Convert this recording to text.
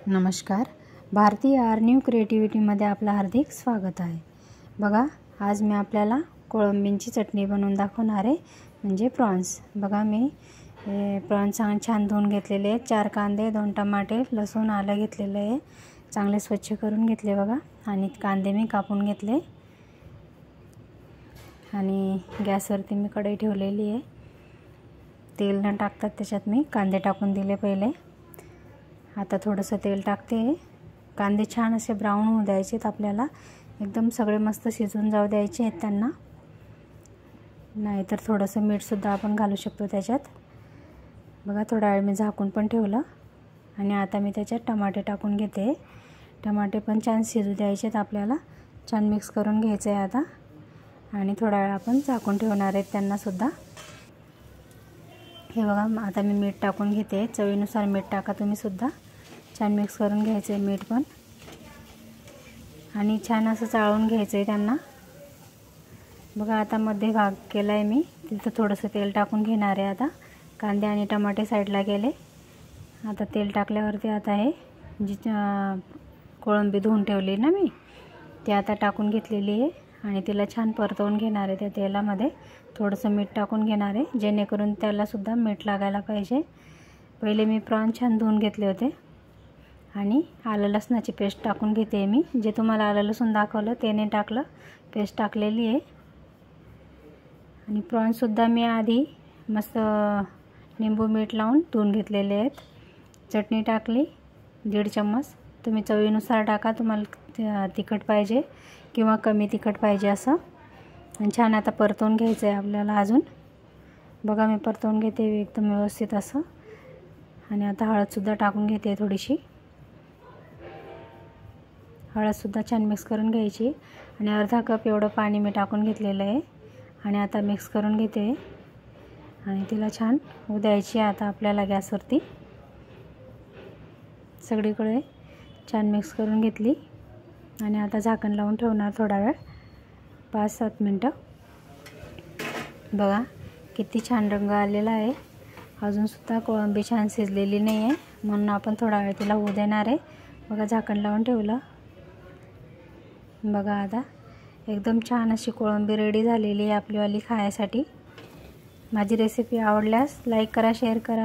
नमस्कार. भारतीय न्यू क्रिएटिव्हिटीमध्ये आपलं हार्दिक स्वागत आहे. बघा, आज मी आपल्याला कोळंबींची चटणी बनवून दाखवणार आहे, म्हणजे प्रॉन्स. बघा, मी प्रॉन्स छान धुवून घेतलेले आहेत. 4 कांदे, 2 टमाटे, लसूण, आलं घेतलेलं आहे. चांगले स्वच्छ करून घेतले बघा. आणि कांदे मी कापून घेतले. आणि गॅसवरती मी कढई ठेवलेली आहे. तेल न टाकतात त्याच्यात मी कांदे टाकून दिले पहिले. आता थोडंसं तेल टाकते. कांदे छान असे ब्राऊन होऊ द्यायचेत आपल्याला. एकदम सगळे मस्त शिजून जाऊ द्यायचे आहेत त्यांना. नाहीतर थोडंसं मीठसुद्धा आपण घालू शकतो त्याच्यात. बघा, थोडा वेळ मी झाकून पण ठेवलं. आणि आता मी त्याच्यात टमाटे टाकून घेते. टमाटे पण छान शिजू द्यायचे आहेत आपल्याला. छान मिक्स करून घ्यायचं आहे आता. आणि थोडा वेळ आपण झाकून ठेवणार आहेत त्यांनासुद्धा. हे बघा, आता मी मीठ टाकून घेते. चवीनुसार मीठ टाका तुम्हीसुद्धा. छान मिक्स करून घ्यायचं आहे मीठ पण. आणि छान असं चाळून घ्यायचं आहे त्यांना. बघा, आता मध्ये भाग केला आहे मी. तिथं थोडंसं तेल टाकून घेणार आहे आता. कांदे आणि टमाटे साईडला गेले. आता तेल टाकल्यावरती आता हे जी कोळंबी धुवून ठेवली ना मी, ती आता टाकून घेतलेली आहे. आणि तिला छान परतवून घेणार आहे त्या तेलामध्ये. थोडंसं मीठ टाकून घेणार आहे, जेणेकरून त्यालासुद्धा मीठ लागायला पाहिजे. पहिले मी प्रॉन छान धुवून घेतले होते. आणि आलं लसणाची पेस्ट टाकून घेते मी. जे तुम्हाला आलं लसूण दाखवलं ते नाही टाकलं, पेस्ट टाकलेली आहे. आणि प्रॉन्ससुद्धा मी आधी मस्त निंबू मीठ लावून धुवून घेतलेले आहेत. चटणी टाकली 1.5 चम्मच. तुम्ही चवीनुसार टाका, तुम्हाला तिखट पाहिजे किंवा कमी तिखट पाहिजे असं. आणि छान आता परतवून घ्यायचं आहे आपल्याला अजून. बघा, मी परतवून घेते एकदम व्यवस्थित असं. आणि आता हळदसुद्धा टाकून घेते थोडीशी. हळदसुद्धा छान मिक्स करून घ्यायची. आणि अर्धा कप एवढं पाणी मी टाकून घेतलेलं आहे. आणि आता मिक्स करून घेते. आणि तिला छान होऊ द्यायची आता आपल्याला गॅसवरती. सगळीकडे छान मिक्स करून घेतली. आणि आता झाकण लावून ठेवणार थोडा वेळ, 5-7 मिनटं. बघा, किती छान रंग आलेला आहे. अजूनसुद्धा कोळंबी छान शिजलेली नाही आहे, म्हणून आपण थोडा वेळ तिला होऊ देणार आहे. बघा, झाकण लावून ठेवलं. बघा, आता एकदम छान अशी कोळंबी रेडी झालेली आहे आपलीवाली खाण्यासाठी. माझी रेसिपी आवडल्यास लाईक करा, शेअर करा.